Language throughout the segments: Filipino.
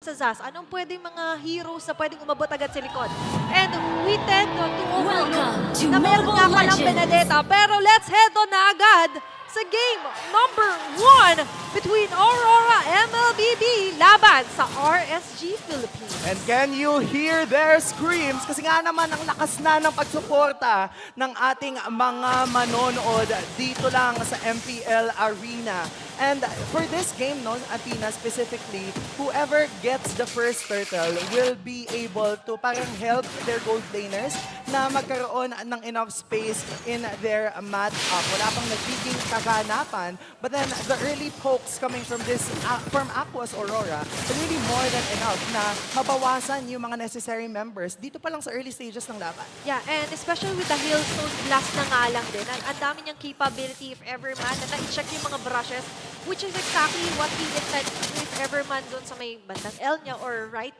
sa ZAS, anong pwedeng mga heroes na pwedeng umabot agad sa likod? And we tend to overlook Welcome to na meron Mobile nga palang Legends. Benedetta. Pero let's head on na agad sa game number 1 between Aurora MLBB laban sa RSG Philippines. And can you hear their screams? Kasi nga naman ang lakas na ng pagsuporta ng ating mga manonood dito lang sa MPL Arena. And for this game, no, Athena specifically, whoever gets the first turtle will be able to parang help their gold laners na magkaroon ng enough space in their matchup. Wala pang nagiging kaganapan. But then the early pokes coming from this from Aqua's Aurora are really more than enough na mabawasan yung mga necessary members dito pa lang sa early stages ng laban. Yeah, and especially with the Hailstone Blast na nga lang din, ang dami niyang capability if ever man na na-check yung mga brushes, which is exactly what he intended if ever man doon sa may bandang L niya or right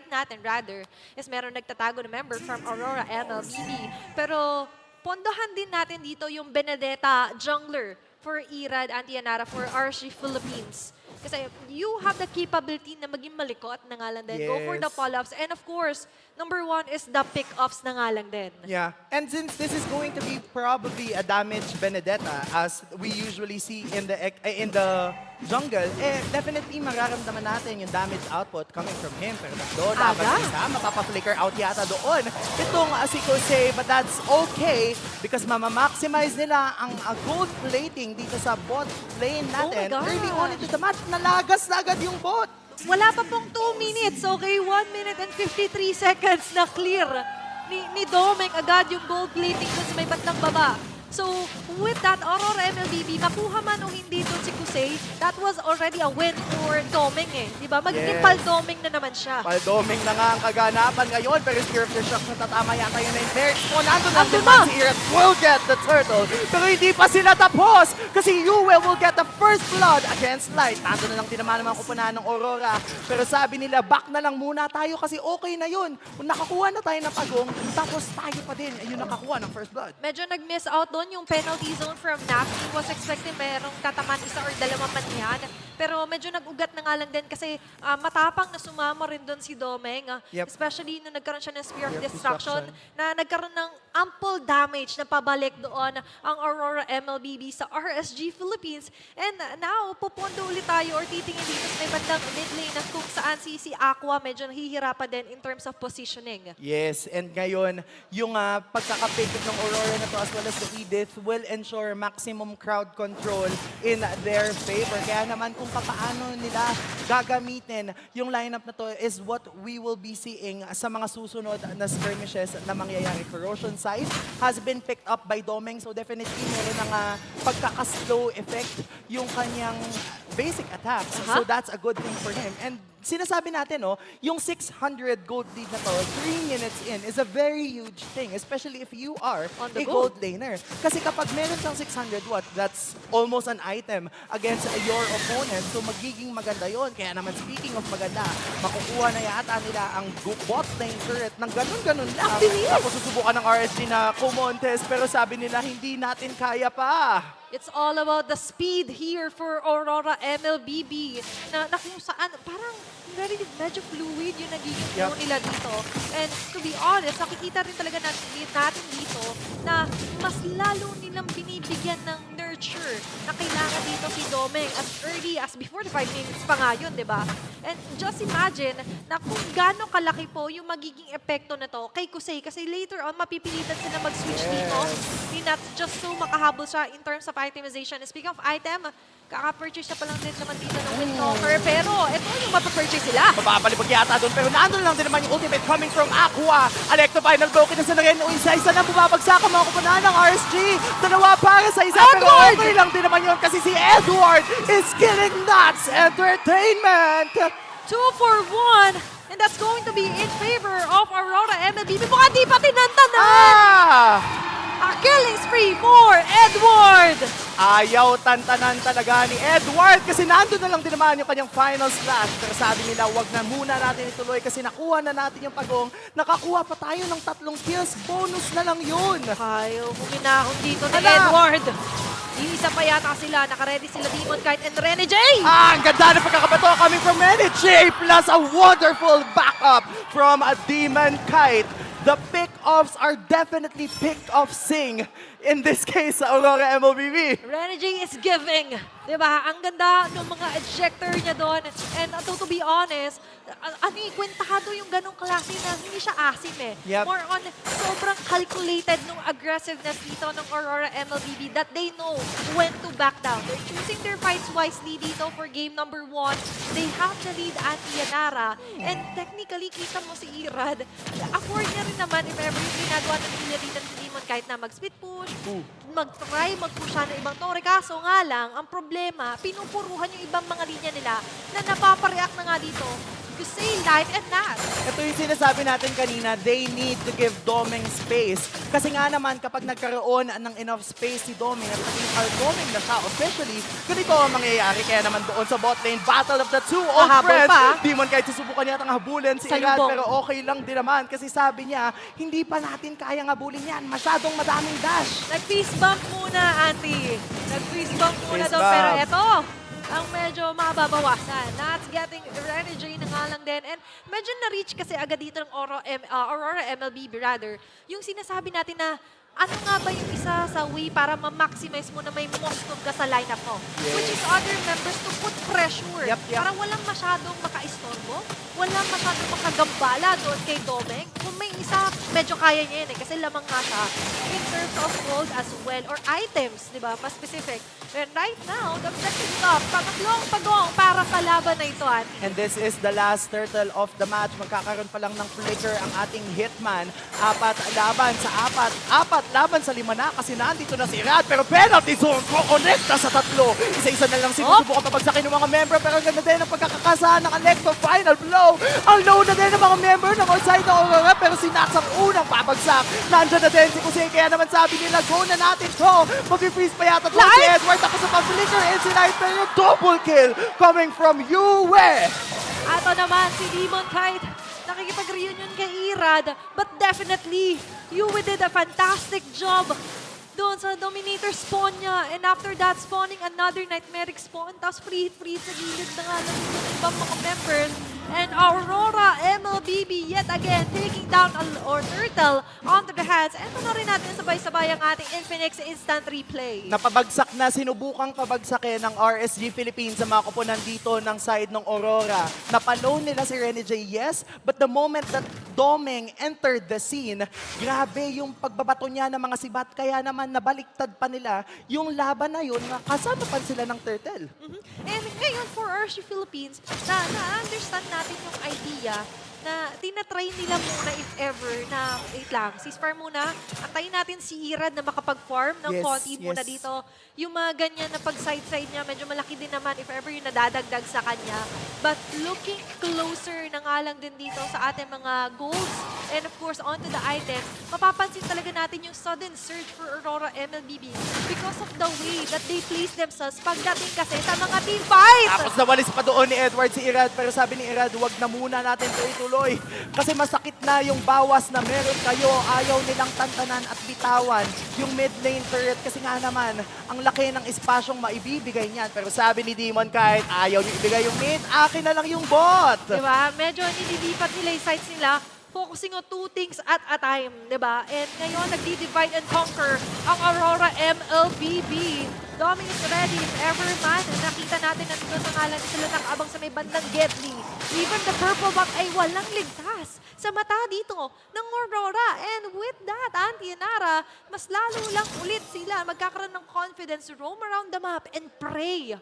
natin rather, is meron nagtatago na member from Aurora MLBB. Pero pondohan din natin dito yung Benedetta jungler for Irad Antianara for RSG Philippines. Kasi you have the capability na maging malikot na nga lang din. Go for the Yes. pull-ups. And of course, number 1 is the pick-ups na nga lang din. Yeah, and since this is going to be probably a damaged Benedetta as we usually see in the jungle, definitely mararamdaman natin yung damage output coming from him. Pero doon, Aga. dapat isa, mapapa-flicker out yata doon. Itong si Kosei, but that's okay because mamamaximize nila ang gold plating dito sa bot lane natin. Oh my Early gosh. on into the match, nalagas na agad yung bot. Wala pa pong 2 minutes. Okay, 1 minute and 53 seconds na clear ni Domeng agad yung gold plating dun sa may bandang baba. So, with that, Aurora MLBB, makuha man o hindi dun si Kusei, that was already a win for Domeng eh. Diba? Magiging Yes. pal-Domeng na naman siya. Paldoming na nga ang kaganapan ngayon, pero Spear of the Shock natatama yata yun na yung Derek. O, nandun ang Ando naman na. si Irat will get the turtle. Pero hindi pa sila tapos kasi Yue will get the first blood against Light. Nandun na lang din naman ang kupunan ng Aurora. Pero sabi nila, back na lang muna tayo kasi okay na yun. Kung nakakuha na tayo ng pagong, tapos tayo pa din yung nakakuha ng first blood. Medyo nag-miss out doon yung penalty zone from Nafi. Was expecting merong tataman isa or dalawang man yan. Pero medyo nag-ugat na nga lang din kasi matapang na sumama rin doon si Domeng. Yep. Especially nung nagkaroon siya ng Spear of Spear of Destruction Destruction. na nagkaroon ng ample damage na pabalik doon ang Aurora MLBB sa RSG Philippines. And now, pupondo ulit tayo or titingin dito sa may bandang mid lane na kung saan si Aqua medyo nahihirapan din in terms of positioning. Yes, and ngayon, yung pagkakapick ng Aurora na to as well as the Edith will ensure maximum crowd control in their favor. Kaya naman kung paano nila gagamitin yung lineup na to is what we will be seeing sa mga susunod na skirmishes na mangyayari. Corrosion Sight has been picked up by Domeng, so definitely meron ng pagkaka-slow effect yung kanyang basic attacks. So that's a good thing for him. And sinasabi natin, no, yung 600 gold lead na to, 3 minutes in, is a very huge thing, especially if you are On the a go. gold laner. Kasi kapag meron kang 600 what, that's almost an item against your opponent. So magiging maganda yon. Kaya naman speaking of maganda, makukuha na yata nila ang bot lane turret ng ganun-ganun lang. Tapos susubukan ng RSG na kumontes, pero sabi nila hindi natin kaya pa. It's all about the speed here for Aurora MLBB na kung saan parang medyo fluid yung nagiging flow nila dito. And to be honest, nakikita rin talaga natin dito na mas lalo nilang binibigyan ng nurture na kailangan dito si Domeng as early as before the 5 minutes pa nga yun, di ba? And just imagine na kung gaano kalaki po yung magiging epekto na to kay Kusei kasi later on mapipilitan sila mag-switch dito. Hindi not just so makahabol siya in terms of itemization. Speaking of item, kaka-purchase siya pa lang din naman dito ng Windtalker. Pero ito yung mapapurchase sila. Mapapalipag yata doon, pero nandun lang din naman yung ultimate coming from Aqua. Electro Final broken na sa rin. O isa-isa na bumabagsak ang mga kupunan ng RSG. Dalawa para sa isa, pero Edward! okay lang din naman yun kasi si Edward is killing Nuts Entertainment. 2 for 1. And that's going to be in favor of Aurora MLBB. Mukhang di pa tinantanan! A killing spree for Edward! Ayaw tantanan talaga ni Edward kasi nandun na lang din naman yung kanyang final slash. Pero sabi nila, wag na muna natin ituloy kasi nakuha na natin yung pagong. Nakakuha pa tayo ng 3 kills. Bonus na lang yun. Ayaw, huminahon dito ni Ala! Edward. Iisa pa yata sila. Nakaready sila Demon Kite and Rene J. Ang ganda ng pagkakabato coming from Rene J plus a wonderful backup from a Demon Kite. The pick-offs are definitely pick-off-sing. In this case, sa Aurora MLBB. Rene J is giving. Diba? Ang ganda ng mga ejector niya doon. And to be honest, kwentado yung ganong klase na hindi siya asim eh. Yep. More on sobrang calculated nung aggressiveness dito ng Aurora MLBB that they know when to back down. They're choosing their fights wisely dito for game number 1. They have the lead at Yanara. And technically, kita mo si Irad, afford niya rin naman if ever yung ginagawa ng Ilaritan si Demon kahit na mag-split push, mag-try, mag-push siya ng ibang tore. Kaso nga lang, ang problema, pinupuruhan yung ibang mga linya nila na napapareact na nga dito. You say light and not. Ito yung sinasabi natin kanina, they need to give Doming space. Kasi nga naman, kapag nagkaroon ng enough space si Doming at naging Doming na siya officially, ganito ang mangyayari. Kaya naman doon sa bot lane, battle of the two old Mahabol friends. pa. Demon kahit susubukan niya itang habulin si Irad, Salubong. pero okay lang din naman. Kasi sabi niya, hindi pa natin kayang habulin yan. Masyadong madaming dash. Nag-fist bump muna, Auntie. Nag-fist bump muna Fist doon. bump. Pero eto, ang medyo mababawasan. That's getting Rene J na nga lang din. And medyo na-reach kasi agad dito ng Aurora MLBB rather. Yung sinasabi natin na ano nga ba yung isa sa way para ma-maximize mo na may Moscow ka sa lineup mo? Yes. Which is other members to put pressure. Yep. Para walang masyadong makaistorbo, walang masyadong makagambala doon kay Domeng. Kung may isa, medyo kaya niya yun eh, kasi lamang nga siya in terms of gold as well, or items, di ba? Mas specific. And right now, the objective is up. Pangatlong pagong para sa laban na ito, And this is the last turtle of the match. Magkakaroon pa lang ng flicker ang ating hitman. 4 laban sa 4. 4 laban sa 5 na kasi nandito na si Irad. Pero penalty zone ko connecta sa 3. Isa-isa na lang sinusubukan pabagsakin ng mga member. Pero ang ganda din ang pagkakasahan ng Alexo. Final blow. Ang low na din ng mga member ng outside ng Aurora. Pero si Nax ang unang pabagsak. Nandyan na din si Kusei. Kaya naman sabi nila, go na natin to. Mag-freeze pa yata to si Edward. Tapos sa pag-flicker and si Light. Pero double kill coming from Yue. Ato naman si Demon Kite. Nakikipag-reunion kay Irad. But definitely, Yue did a fantastic job doon sa Dominator spawn niya. And after that, spawning another Nightmaric spawn. Tapos free sa gilid na nga lang yung ibang mga members. And Aurora MLBB yet again taking down or Turtle onto the hands. And na rin natin sabay-sabay ang ating Infinix instant replay. Napabagsak na, sinubukang pabagsakin ng RSG Philippines sa mga koponan dito ng side ng Aurora. Napalone nila si Rene J, yes, but the moment that Doming entered the scene, grabe yung pagbabato niya ng mga sibat. Kaya naman nabaliktad pa nila yung laban na yun na kasama pa sila ng Turtle. And ngayon, for RSG Philippines, na-understand natin yung idea na tinatry nila muna if ever na, wait lang, ceasefire muna. Antayin natin si Irad na makapag-farm ng Yes, konti muna yes. dito. Yung mga ganyan na pag-side-side niya, medyo malaki din naman if ever yung nadadagdag sa kanya. But looking closer na nga lang din dito sa ating mga golds and of course onto the items, mapapansin talaga natin yung sudden surge for Aurora MLBB because of the way that they place themselves pagdating kasi sa mga team fight! Tapos nawalis pa doon ni Edward si Irad, pero sabi ni Irad, wag na muna natin ito ituloy. Kasi masakit na yung bawas na meron kayo. Ayaw nilang tantanan at bitawan yung mid lane turret. Kasi nga naman, ang laki ng espasyong maibibigay niyan. Pero sabi ni Demon kahit ayaw niyo ibigay yung mid, akin na lang yung bot. Diba? Medyo nililipat nila yung sites nila, focusing on 2 things at a time, diba? And ngayon, nagdi-divide and conquer ang Aurora MLBB. Doming is ready if ever man. Nakita natin na dito sa ngalan sila nakabang sa may bandang Gedli. Even the purple buck ay walang ligtas sa mata dito ng Aurora. And with that, Auntie Yanara, mas lalo lang ulit sila magkakaroon ng confidence to roam around the map and pray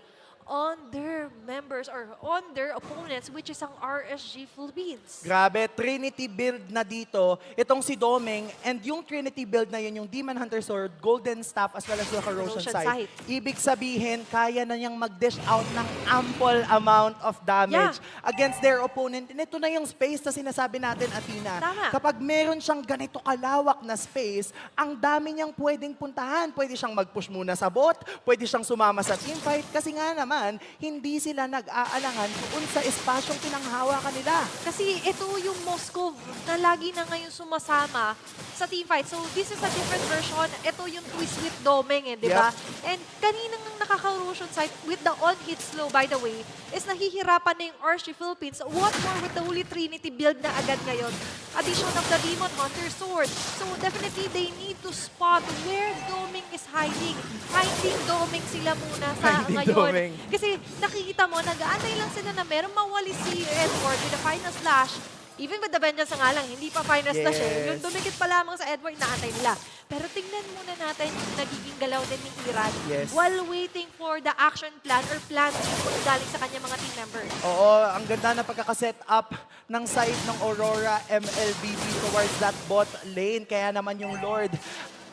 on their members or on their opponents, which is ang RSG Philippines. Grabe, Trinity build na dito. Itong si Doming, and yung Trinity build na yun, yung Demon Hunter Sword, Golden Staff, as well as the Corrosion Corrosion Sight. Sight. Ibig sabihin, kaya na niyang mag-dish out ng ample amount of damage against their opponent. And ito na yung space na sinasabi natin, Athena. Tama. Kapag meron siyang ganito kalawak na space, ang dami niyang pwedeng puntahan. Pwede siyang mag-push muna sa bot, pwede siyang sumama sa teamfight, kasi nga naman, naman, hindi sila nag-aalangan kung sa espasyong pinanghawakan nila. Kasi ito yung Moscow na lagi na ngayon sumasama sa teamfight. So this is a different version. Ito yung twist with Domeng, di ba? And kaninang nakaka-Roshan side with the on-hit slow, by the way, is nahihirapan na yung RSG Philippines. What more with the Holy Trinity build na agad ngayon? Addition of the Demon Hunter Sword. So definitely they need to spot where Domeng is hiding. Hiding Domeng sila muna sa Hiding ngayon. Domeng. Kasi nakikita mo, nag-aantay lang sila na meron mawali si Edward with the final slash. Even with the Vengeance nga lang, hindi pa final slash eh. Yung dumikit pa lamang sa Edward, inaantay nila. Pero tingnan muna natin yung nagiging galaw din ni Irad while waiting for the action plan or plan galing sa kanya mga team members. Oo, ang ganda na pagkakaset up ng side ng Aurora MLBB towards that bot lane. Kaya naman yung Lord,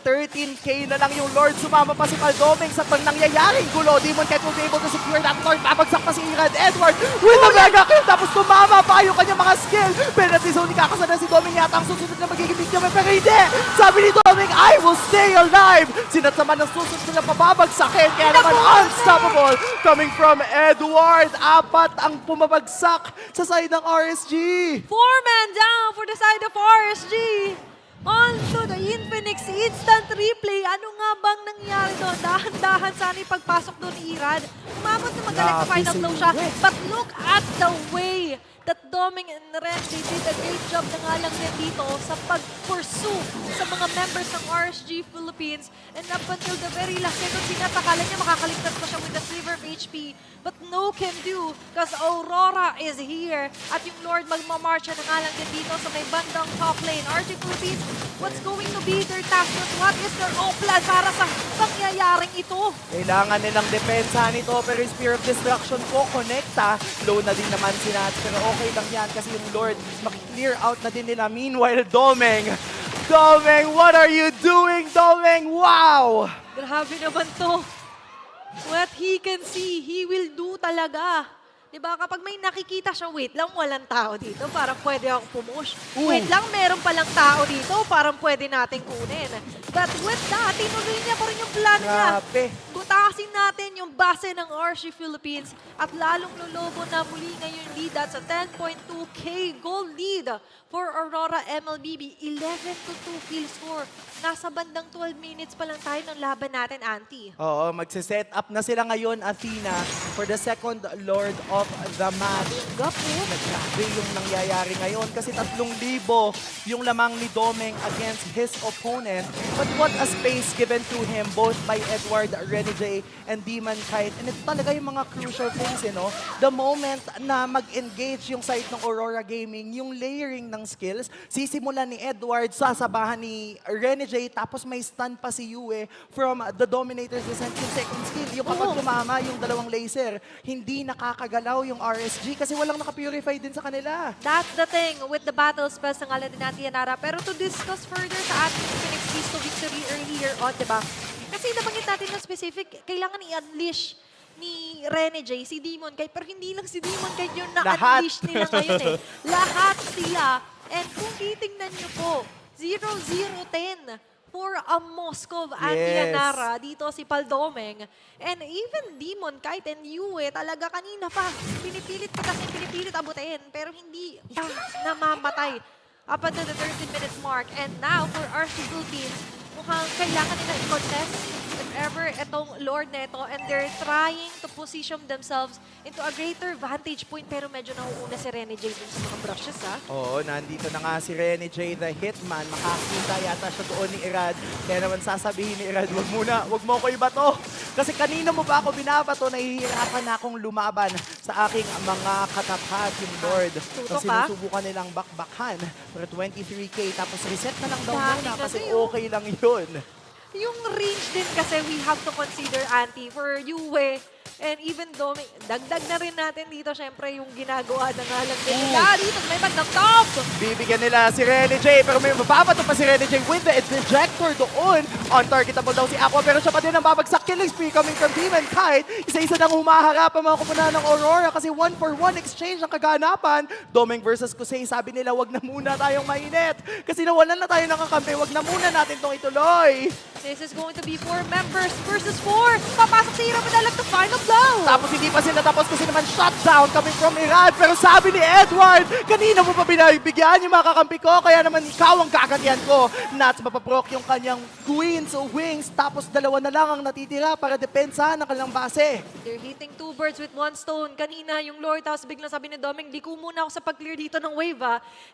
13K na lang yung Lord. Sumama pa si Paldomeng sa pang nangyayaring gulo. Demon Knight will be able to secure that Lord. Babagsak pa si Irad Edward with the mega kill. Tapos tumama pa yung kanyang mga skill. Penalty zone, ikakasana si Domeng yata ang susunod na magiging victim. Pero hindi! Sabi ni Domeng, I will stay alive! Sinatsaman ng susunod na pababagsakin. Kaya naman unstoppable coming from Edward. Apat ang pumabagsak sa side ng RSG. 4-man down for the side of RSG. On to the Infinix instant replay. Ano nga bang nangyari doon? Dahan-dahan sana yung pagpasok doon ni Irad. Umabot na magaling sa final blow siya. But look at the way that Domeng and Ren, they did a great job na nga lang din dito sa pag-pursue sa mga members ng RSG Philippines. And up until the very last second, sinatakala niya makakaligtas pa siya with the sliver of HP. But no can do because Aurora is here. At yung Lord magmamarcha na nga lang din dito sa may bandang top lane. RSG Philippines, what's going to be their task? What is their own plan para sa pangyayaring ito? Kailangan nilang depensahan ito pero yung Spear of Destruction po, connecta. Low na din naman si Nats pero okay lang yan kasi yung Lord maki-clear out na din nila. Meanwhile, Domeng, what are you doing, Domeng? Wow! Grabe naman to. What he can see, he will do talaga. Diba? Kapag may nakikita siya, wait lang, walang tao dito, parang pwede akong pumush. Wait lang, meron palang tao dito, parang pwede natin kunin. But with that, tinuloy niya pa rin yung plan niya. Grabe. Butasin natin yung base ng RSG Philippines at lalong lolobo na muli ngayon lead at sa 10.2k gold lead for Aurora MLBB. 11-2 kill score. Nasa bandang 12 minutes pa lang tayo ng laban natin, Auntie. Oo, magsiset up na sila ngayon, Athena, for the second Lord of the match. Nagsabi yung nangyayari ngayon kasi 3,000 yung lamang ni Domeng against his opponent. But what a space given to him both by Edward, Renny J, and Demon Kite. And ito talaga yung mga crucial things, you know? The moment na mag-engage yung side ng Aurora Gaming, yung layering ng skills, sisimulan ni Edward, sasabahan ni Renny J, tapos may stun pa si Yue from the Dominator's Descent yung second skill. Yung kapag tumama yung dalawang laser, hindi nakakagalaw yung RSG kasi walang nakapurify din sa kanila. That's the thing with the battle spells ng Aladdin natin, Yanara. Pero to discuss further sa ating Phoenix Beast to victory earlier on, diba? Kasi nabanggit natin ng specific, kailangan i-unleash ni Renny J, si Demon Kite. Pero hindi lang si Demon Kite yung na-unleash nila ngayon eh. Lahat sila. And kung titingnan nyo po, 0-0-10 for a Moscow and Yanara. Dito si Paldomeng. And even Demon Kite and Yue, talaga kanina pa, pinipilit abutin. Pero hindi pa namamatay up until the 13 minutes mark. And now for RSG Philippines, mukhang kailangan nila i-contest if ever itong Lord neto, and they're trying to position themselves into a greater vantage point, pero medyo nauuna si Renny J dun sa mga brushes, ha? Oo, nandito na nga si Renny J, the hitman. Makakita yata siya doon ni Irad. Kaya naman sasabihin ni Irad, wag mo ko ibato. Kasi kanina mo ba ako binabato, nahihirapan na akong lumaban sa aking mga katapat, yung Lord. Tutok Kasi ka? sinusubukan nilang bakbakan. Pero 23k, tapos reset na lang daw Dami muna kasi kasi, oh. okay lang yun. Yung range din kasi we have to consider, Auntie, for Yue and even Domeng. Dagdag na rin natin dito, syempre, yung ginagawa na nga lang din nila. Dito, may bandang top! Bibigyan nila si Renny J, pero may mababato pa si Renny J with the ejector doon. On-targetable daw si Aqua, pero siya pa din ang babagsak. Killing spree coming from Demon Kite. Isa-isa nang humaharap ang mga kupunan ng Aurora kasi 1-for-1 exchange ang kaganapan. Domeng versus Kusei, sabi nila, wag na muna tayong mainit. Kasi nawalan na tayo ng kakampi, wag na muna natin tong ituloy. This is going to be 4 members versus 4. Papasok si Hiro Madalag to final daw. Tapos hindi pa sila tapos kasi naman shutdown coming from Iran. Pero sabi ni Edward, kanina mo pa binibigyan yung mga kakampi ko, kaya naman ikaw ang gagantihan ko. Nats mapaprok yung kanyang queens o wings, tapos dalawa na lang ang natitira para depensahan ang kanilang base. They're hitting two birds with one stone. Kanina yung Lord, tapos biglang sabi ni Doming, di ko muna ako sa pag-clear dito ng wave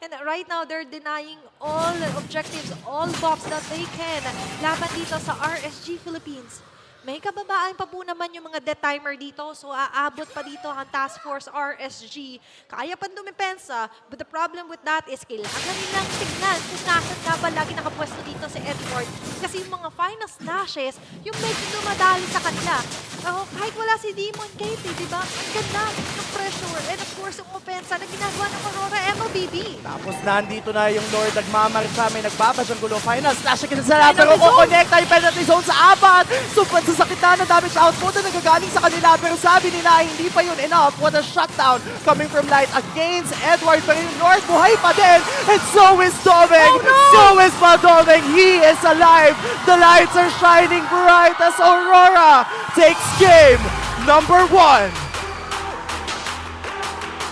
And right now, they're denying all objectives, all buffs that they can laban dito sa RSG Philippines. May kababaan pa po naman yung mga death timer dito. So, aabot pa dito ang Task Force RSG. Kaya pa dumipensa. But the problem with that is kailangan nilang tignan kung nasan nga ba lagi nakapwesto dito si Edward. Kasi yung mga final slashes, yung medyo dumadali sa kanila. Kahit wala si Demon Kate, di ba? Ang ganda ng pressure. And of course, yung offensa na ginagawa ng Aurora MLBB. Tapos nandito na yung Lord nagmamarcha, may nagbabadyang gulo final. Slash again sa pero kukonekta yung penalty zone sa apat. Super sa sakit na damage output na nagagaling sa kanila. Pero sabi nila, hindi pa yun enough. What a shutdown coming from Light against Edward. Pero yung Lord, buhay pa din. And so is Doming. So is Doming. He is alive. The lights are shining bright as Aurora takes game number 1.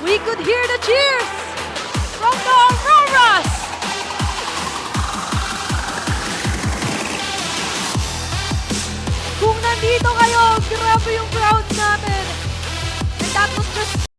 We could hear the cheers from the Auroras! Kung nandito kayo,